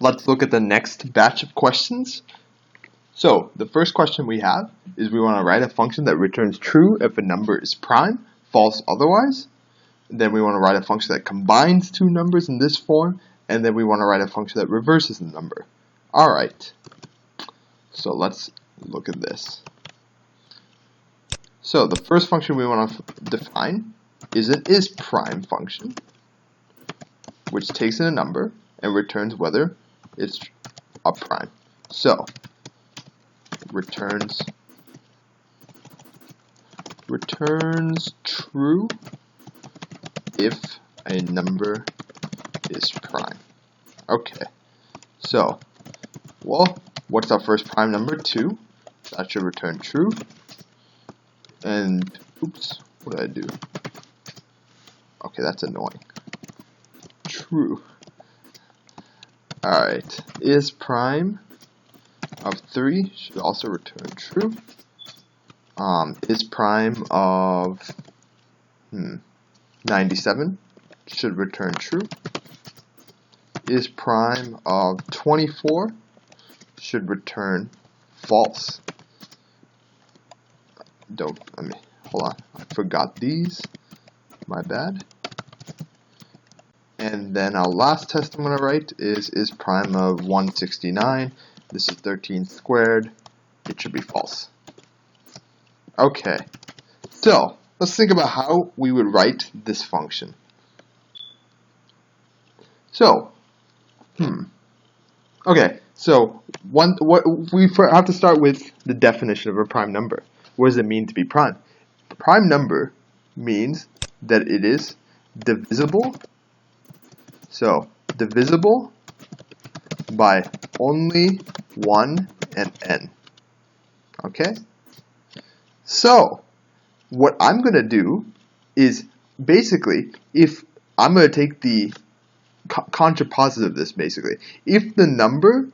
let's look at the next batch of questions. So the first question we have is we want to write a function that returns true if a number is prime, false otherwise. Then we want to write a function that combines two numbers in this form, and then we want to write a function that reverses the number. Alright, so let's look at this. So the first function we want to define is an isPrime function, which takes in a number and returns whether it's a prime. So returns true if a number is prime. Okay, so, well, what's our first prime number? 2. That should return true. And, oops, what did I do? Okay, that's annoying. True. Alright, isPrime of 3 should also return true. isPrime of 97 should return true. isPrime of 24 should return false. Hold on, I forgot these. My bad. And then our last test I'm going to write is isPrime of 169. This is 13 squared. It should be false. Okay, so let's think about how we would write this function. So, okay, so what we have to start with the definition of a prime number. What does it mean to be prime? A prime number means that it is divisible. So, divisible by only 1 and n. Okay? So, what I'm going to do is basically, if I'm going to take the contrapositive of this basically, if the number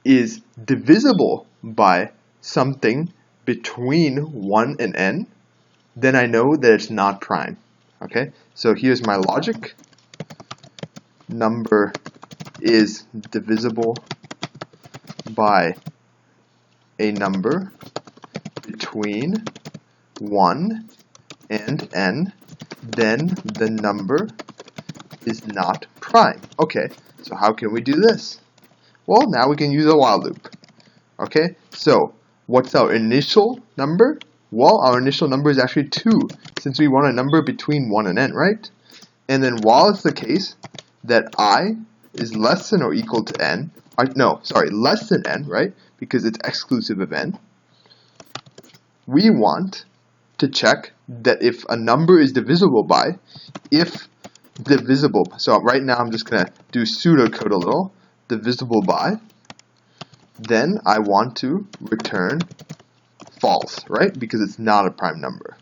is divisible by something between 1 and n, then I know that it's not prime. Okay? So here's my logic. Number is divisible by a number between 1 and n, then the number is not prime. Okay, so how can we do this? Well, now we can use a while loop. Okay, so what's our initial number? Well, our initial number is actually 2, since we want a number between 1 and n, right? And then while it's the case that I is less than or equal to n, less than n, right? Because it's exclusive of n. We want to check that if a number is divisible by, so right now I'm just going to do pseudocode a little, divisible by, then I want to return false, right? Because it's not a prime number.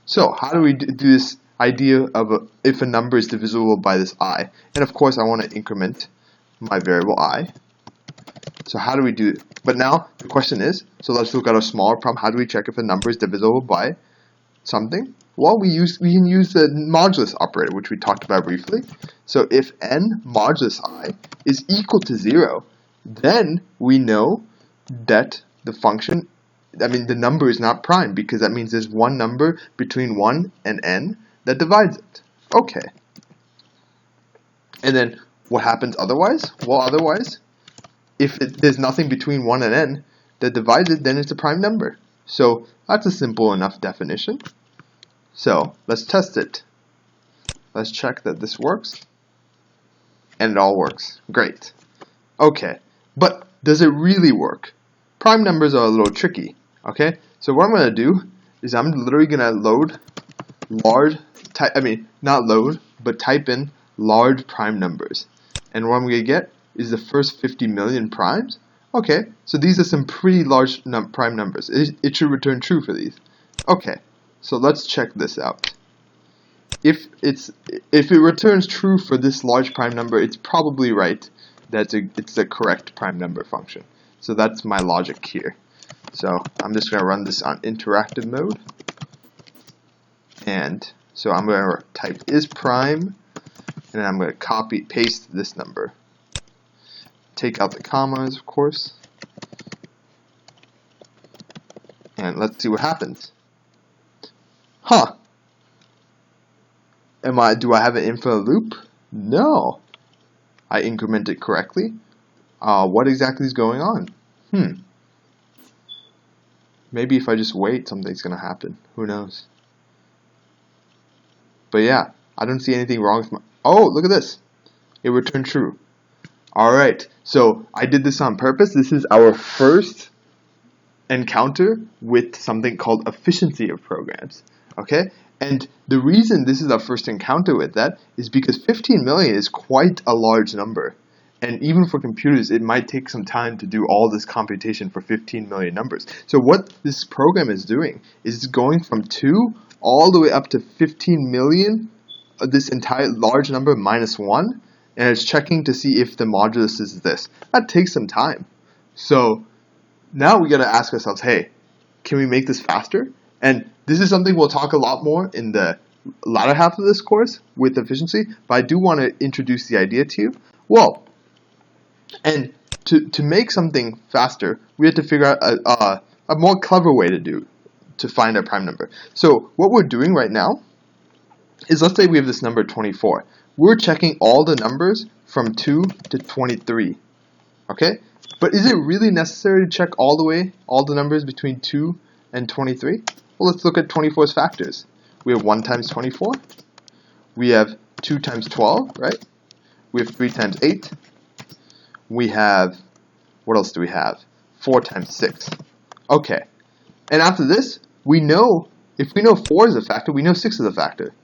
So how do we do this idea of if a number is divisible by this I? And of course I want to increment my variable I. So how do we do it? But now the question is, so let's look at a smaller problem. How do we check if a number is divisible by something? Well, we can use the modulus operator, which we talked about briefly. So if n modulus I is equal to 0, then we know that the number is not prime, because that means there's one number between 1 and n that divides it. Okay. And then what happens otherwise? Well, otherwise, if there's nothing between 1 and n that divides it, then it's a prime number. So that's a simple enough definition. So let's test it. Let's check that this works. And it all works. Great. Okay. But does it really work? Prime numbers are a little tricky. Okay? So what I'm going to do is I'm literally going to load type in large prime numbers. And what I'm going to get is the first 50 million primes. Okay, so these are some pretty large prime numbers. It should return true for these. Okay, so let's check this out. If it returns true for this large prime number, it's probably right that it's the correct prime number function. So that's my logic here. So I'm just going to run this on interactive mode. And so I'm going to type isPrime, and then I'm going to paste this number. take out the commas, of course, and let's see what happens. Huh. Do I have an infinite loop? No. I increment it correctly. What exactly is going on? Maybe if I just wait, something's going to happen. Who knows? But yeah, I don't see anything wrong with my... Oh, look at this. It returned true. Alright, so I did this on purpose. This is our first encounter with something called efficiency of programs. Okay? And the reason this is our first encounter with that is because 15 million is quite a large number. And even for computers, it might take some time to do all this computation for 15 million numbers. So what this program is doing is going from 2 all the way up to 15 million, this entire large number minus 1, and it's checking to see if the modulus is this. That takes some time. So now we got to ask ourselves, hey, can we make this faster? And this is something we'll talk a lot more in the latter half of this course with efficiency, but I do want to introduce the idea to you. Well, and to make something faster, we have to figure out a more clever way to find our prime number. So what we're doing right now is, let's say we have this number 24. We're checking all the numbers from 2 to 23. Okay? But is it really necessary to check all the numbers between 2 and 23? Well, let's look at 24's factors. We have 1 times 24. We have 2 times 12, right? We have 3 times 8. We have, what else do we have? 4 times 6. Okay. And after this, we know, if we know 4 is a factor, we know 6 is a factor.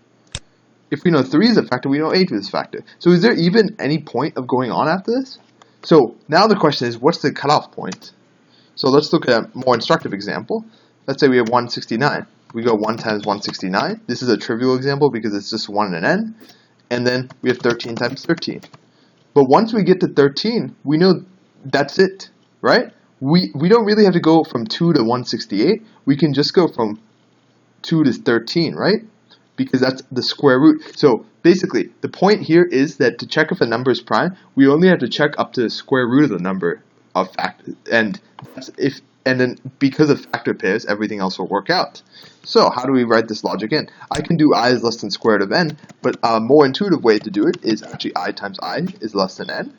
If we know 3 is a factor, we know 8 is a factor. So is there even any point of going on after this? So now the question is, what's the cutoff point? So let's look at a more instructive example. Let's say we have 169. We go 1 times 169. This is a trivial example because it's just 1 and an n. And then we have 13 times 13. But once we get to 13, we know that's it, right? We don't really have to go from 2 to 168. We can just go from 2 to 13, right? Because that's the square root. So basically, the point here is that to check if a number is prime, we only have to check up to the square root of the number of factors. And then because of factor pairs, everything else will work out. So how do we write this logic in? I can do I is less than square root of n, but a more intuitive way to do it is actually I times I is less than n.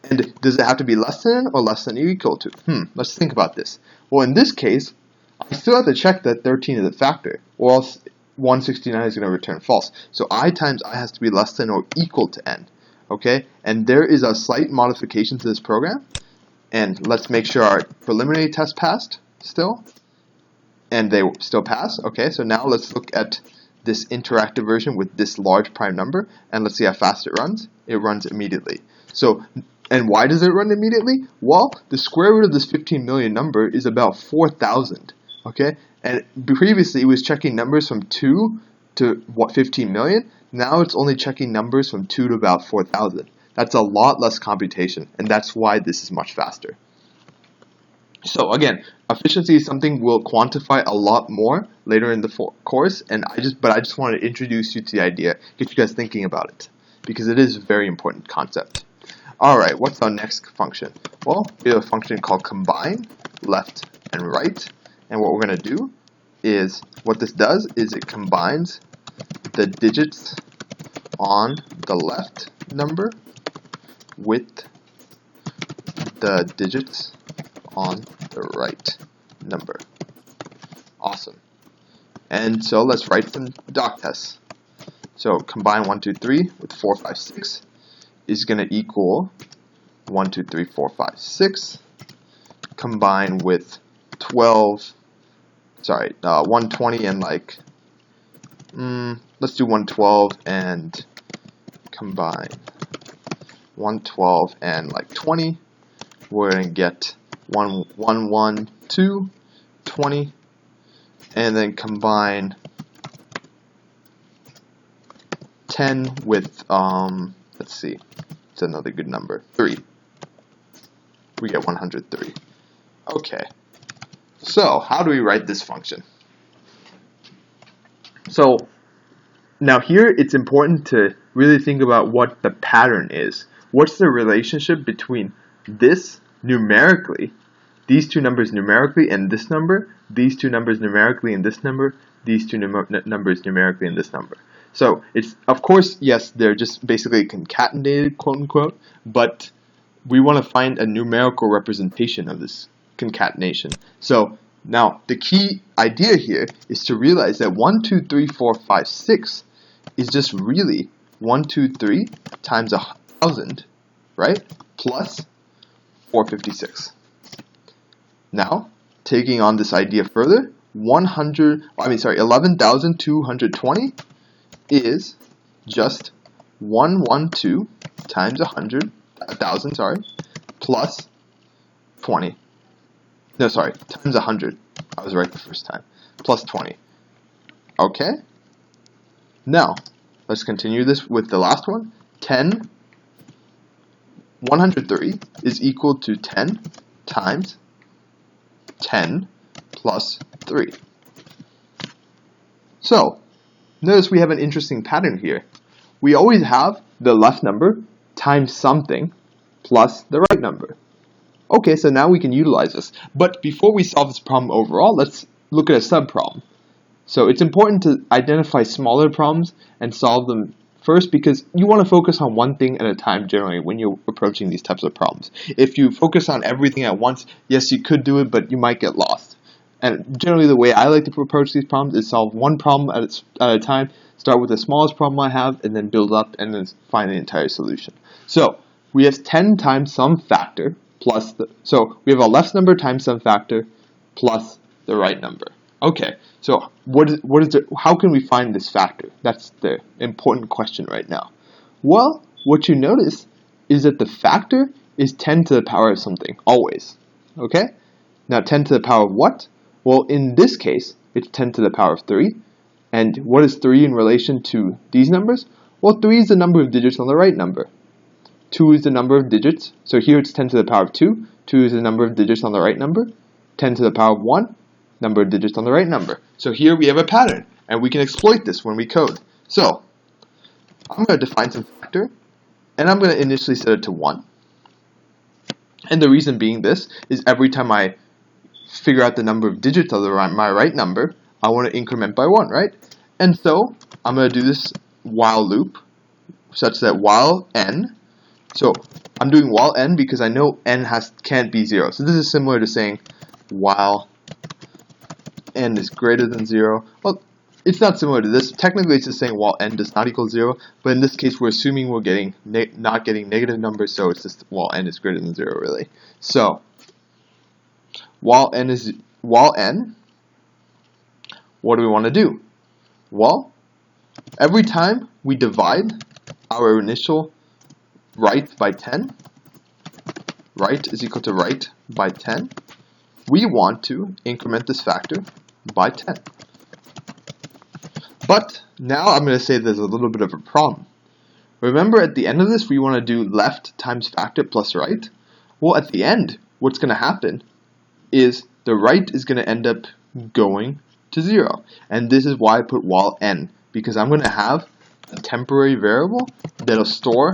And does it have to be less than or less than or equal to? Let's think about this. Well, in this case, I still have to check that 13 is a factor, or else 169 is going to return false. So I times I has to be less than or equal to n. Okay? And there is a slight modification to this program. And let's make sure our preliminary test passed still. And they still pass. Okay, so now let's look at this interactive version with this large prime number. And let's see how fast it runs. It runs immediately. So, and why does it run immediately? Well, the square root of this 15 million number is about 4,000. Okay, and previously it was checking numbers from 2 to 15 million. Now it's only checking numbers from 2 to about 4,000. That's a lot less computation, and that's why this is much faster. So again, efficiency is something we'll quantify a lot more later in the course, and I just wanted to introduce you to the idea, get you guys thinking about it, because it is a very important concept. Alright, what's our next function? Well, we have a function called combine, left and right, and what we're going to do is, what this does is it combines the digits on the left number with the digits on the right number. Awesome. And so let's write some doc tests. So combine 1, 2, 3 with 4, 5, 6 is going to equal 1, 2, 3, 4, 5, 6. Combine with 120 and let's do 112 and combine 112 and 20. We're going to get 1, 1, 1, 2, 20, and then combine 10 with, let's see, it's another good number, 3. We get 103. Okay, so how do we write this function? So now here it's important to really think about what the pattern is. What's the relationship between this numerically, these two numbers numerically and this number, these two numbers numerically and this number, these two numbers numerically and this number. So it's, of course, yes, they're just basically concatenated, quote unquote, but we want to find a numerical representation of this concatenation. So now the key idea here is to realize that 1, 2, 3, 4, 5, 6 is just really 1, 2, 3 times 1,000, right? Plus 456. Now, taking on this idea further, 11,220 is just 112 times 1,000, plus 20. No, sorry, times 100. I was right the first time. Plus 20. Okay? Now, let's continue this with the last one. 103 is equal to 10 times 10 plus 3. So, notice we have an interesting pattern here. We always have the left number times something plus the right number. Okay, so now we can utilize this. But before we solve this problem overall, let's look at a subproblem. So it's important to identify smaller problems and solve them first, because you want to focus on one thing at a time generally when you're approaching these types of problems. If you focus on everything at once, yes, you could do it, but you might get lost. And generally the way I like to approach these problems is solve one problem at a time, start with the smallest problem I have, and then build up and then find the entire solution. So we have 10 times some factor plus so we have a left number times some factor plus the right number. Okay, so how can we find this factor? That's the important question right now. Well, what you notice is that the factor is 10 to the power of something, always. Okay? Now 10 to the power of what? Well, in this case, it's 10 to the power of 3. And what is 3 in relation to these numbers? Well, 3 is the number of digits on the right number. 2 is the number of digits. So here it's 10 to the power of 2. 2 is the number of digits on the right number. 10 to the power of 1, number of digits on the right number. So here we have a pattern, and we can exploit this when we code. So I'm going to define some factor, and I'm going to initially set it to 1. And the reason being this is every time I figure out the number of digits of my right number, I want to increment by 1, right? And so I'm going to do this while loop such that while n, so I'm doing while n because I know n can't be 0. So this is similar to saying while n is greater than 0. Well, it's not similar to this. Technically, it's just saying while n does not equal 0, but in this case, we're assuming we're not getting negative numbers, so it's just while n is greater than 0, really. So while n, what do we want to do? Well, every time we divide our initial right by 10, right is equal to right by 10, we want to increment this factor by 10. But now I'm going to say there's a little bit of a problem. Remember, at the end of this, we want to do left times factor plus right. Well, at the end, what's going to happen is the right is going to end up going to 0. And this is why I put while n, because I'm going to have a temporary variable that'll store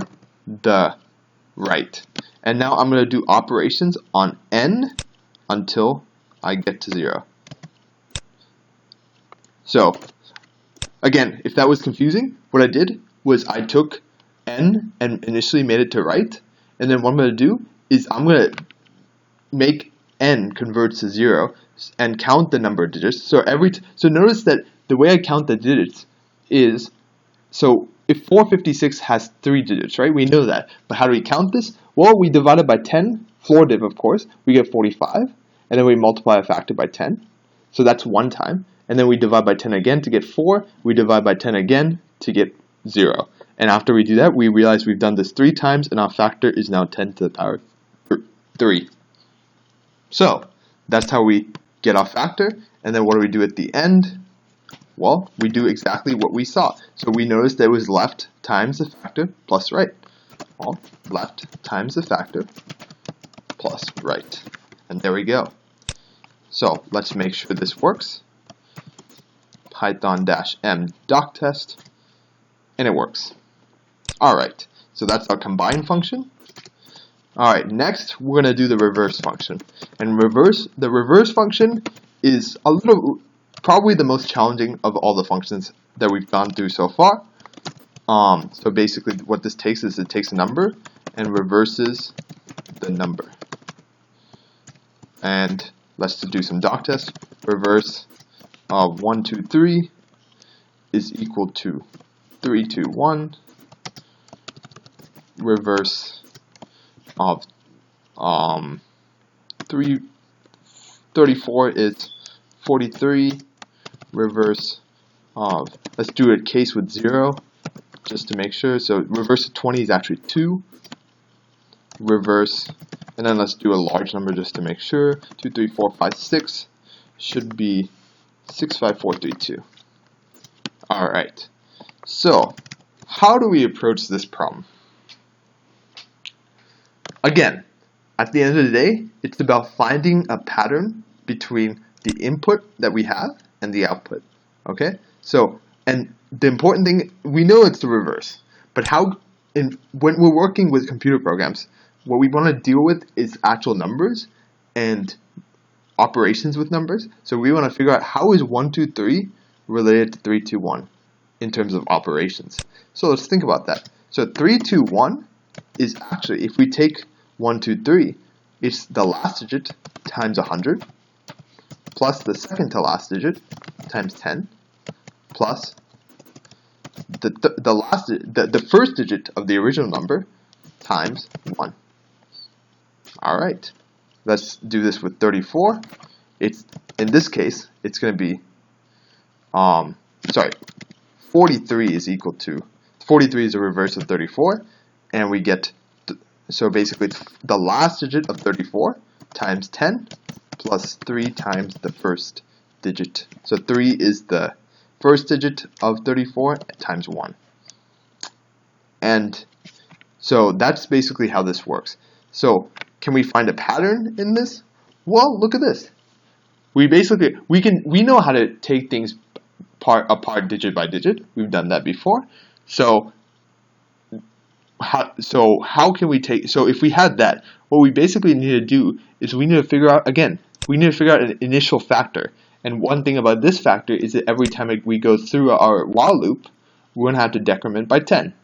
the right. And now I'm going to do operations on n until I get to 0. So, again, if that was confusing, what I did was I took n and initially made it to right, and then what I'm going to do is I'm going to make n convert to 0 and count the number of digits. So notice that the way I count the digits is, so if 456 has 3 digits, right? We know that. But how do we count this? Well, we divide it by 10, floor div, of course. We get 45, and then we multiply a factor by 10. So that's one time. And then we divide by 10 again to get 4. We divide by 10 again to get 0. And after we do that, we realize we've done this 3 times, and our factor is now 10 to the power of 3. So that's how we get our factor. And then what do we do at the end? Well, we do exactly what we saw. So we noticed there was left times the factor plus right. Well, left times the factor plus right. And there we go. So let's make sure this works. Python-m doctest, and it works. Alright, so that's our combine function. Alright, next we're going to do the reverse function. And the reverse function is probably the most challenging of all the functions that we've gone through so far. So basically what this takes is it takes a number and reverses the number. And let's do some doc tests. Reverse of 1, 2, 3 is equal to 3, 2, 1. Reverse of 34 is 43. Reverse of, let's do a case with 0 just to make sure. So reverse of 20 is actually 2. Reverse, and then let's do a large number just to make sure. 2, 3, 4, 5, 6 should be 6, 5, 4, 3, 2. Alright, so how do we approach this problem? Again, at the end of the day, it's about finding a pattern between the input that we have and the output. Okay? So, and the important thing, we know it's the reverse, but when we're working with computer programs, what we want to deal with is actual numbers and operations with numbers. So we want to figure out how is 1, 2, 3 related to 3, 2, 1 in terms of operations. So let's think about that. So 3, 2, 1 is actually, if we take 1, 2, 3, it's the last digit times 100 plus the second to last digit times 10 plus the first digit of the original number times 1. Alright, let's do this with 34. In this case, it's going to be 43 is equal to 43 is the reverse of 34, and we get so basically it's the last digit of 34 times 10 plus 3 times the first digit. So 3 is the first digit of 34 times 1. And so that's basically how this works. So can we find a pattern in this? Well, look at this. We know how to take things apart digit by digit. We've done that before. So how can we take, so if we had that, what we basically need to do is we need to figure out an initial factor. And one thing about this factor is that every time we go through our while loop, we're going to have to decrement by 10.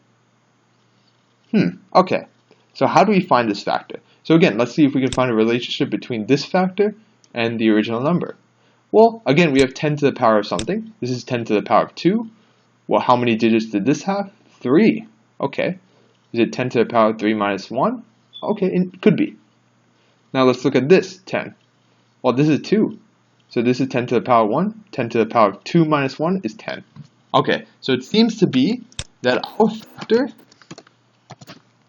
Okay. So how do we find this factor? So again, let's see if we can find a relationship between this factor and the original number. Well, again, we have 10 to the power of something. This is 10 to the power of 2. Well, how many digits did this have? 3. Okay. Is it 10 to the power of 3 minus 1? Okay, it could be. Now let's look at this, 10. Well, this is 2. So this is 10 to the power of 1. 10 to the power of 2 minus 1 is 10. Okay, so it seems to be that our factor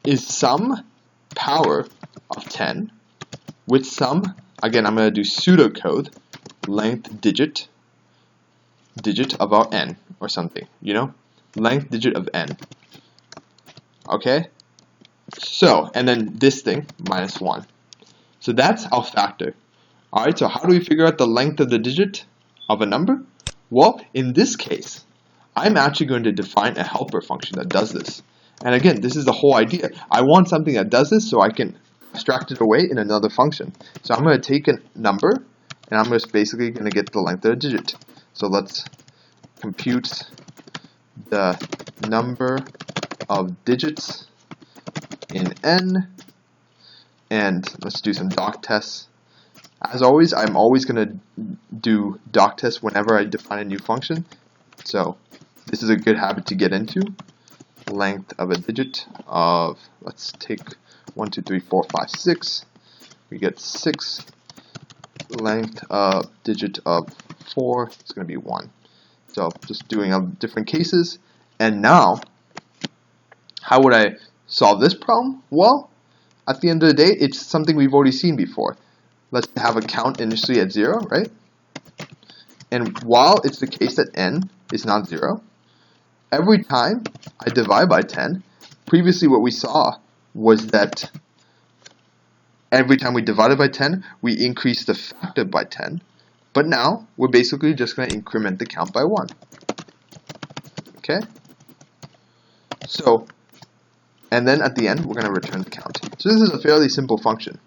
is some power of 10 with some, again, I'm going to do pseudocode, length digit of our n or something, length digit of n. Okay, so, and then this thing, minus 1. So that's our factor. Alright, so how do we figure out the length of the digit of a number? Well, in this case, I'm actually going to define a helper function that does this. And again, this is the whole idea. I want something that does this so I can abstract it away in another function. So I'm going to take a number, and I'm just basically going to get the length of a digit. So let's compute the number of digits in n, and let's do some doc tests. As always, I'm always going to do doc tests whenever I define a new function. So this is a good habit to get into. Length of a digit of, let's take 1, 2, 3, 4, 5, 6. We get 6. Length of digit of 4 is going to be 1. So just doing different cases. And now, how would I solve this problem? Well, at the end of the day, it's something we've already seen before. Let's have a count initially at 0, right? And while it's the case that n is not 0, every time I divide by 10, previously what we saw was that every time we divided by 10, we increased the factor by 10. But now, we're basically just going to increment the count by 1. Okay? So, and then at the end, we're going to return the count. So this is a fairly simple function.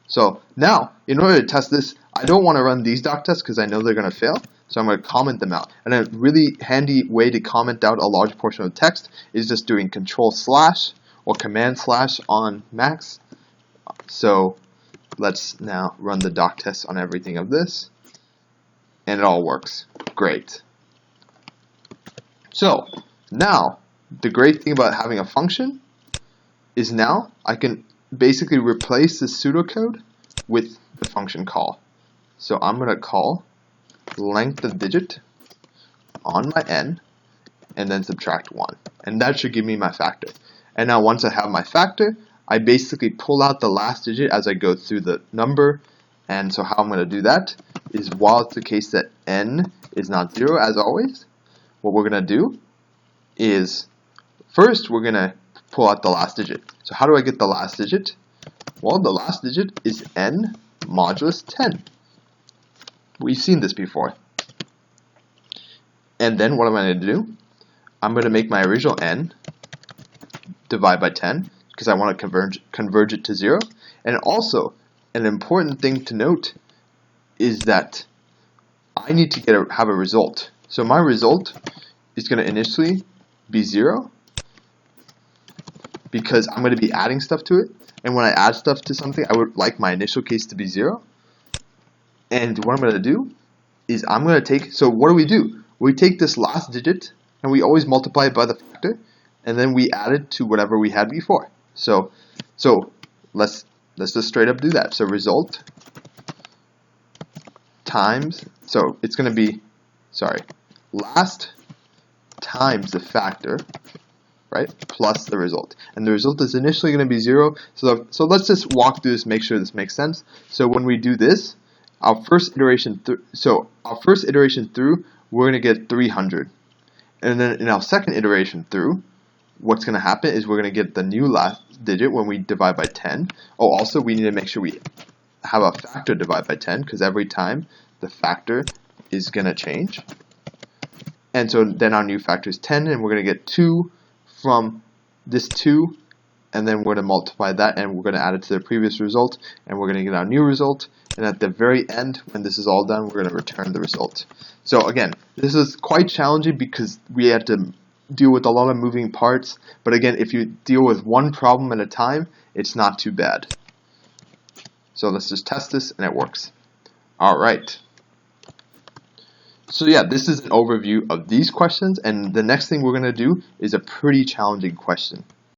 So now, in order to test this, I don't want to run these doc tests because I know they're going to fail. So I'm going to comment them out. And a really handy way to comment out a large portion of text is just doing Control/ or Command/ on Macs. So let's now run the doc test on everything of this. And it all works. Great. So now, the great thing about having a function is now I can basically replace the pseudocode with the function call. So I'm going to call length of digit on my n and then subtract 1. And that should give me my factor. And now once I have my factor, I basically pull out the last digit as I go through the number. And so how I'm going to do that is, while it's the case that n is not 0 as always, what we're going to do is first we're going to pull out the last digit. So how do I get the last digit? Well, the last digit is n modulus 10. We've seen this before. And then what am I going to do? I'm going to make my original n divide by 10 because I want to converge it to 0. And also, an important thing to note is that I need to have a result. So my result is going to initially be 0 because I'm going to be adding stuff to it. And when I add stuff to something, I would like my initial case to be 0. And what I'm going to do is I'm going to take, so what do? We take this last digit and we always multiply it by the factor, and then we add it to whatever we had before. So let's just straight up do that. So result times, so it's going to be, last times the factor, right, plus the result. And the result is initially going to be 0. So let's just walk through this, make sure this makes sense. So when we do this, our first iteration through, we're going to get 300. And then in our second iteration through, what's going to happen is we're going to get the new last digit when we divide by 10. Oh, also we need to make sure we have a factor divide by 10 because every time the factor is going to change. And so then our new factor is 10, and we're going to get 2 from this 2, and then we're going to multiply that, and we're going to add it to the previous result, and we're going to get our new result. And at the very end, when this is all done, we're going to return the result. So again, this is quite challenging because we have to deal with a lot of moving parts. But again, if you deal with one problem at a time, it's not too bad. So let's just test this, and it works. All right. So yeah, this is an overview of these questions, and the next thing we're going to do is a pretty challenging question.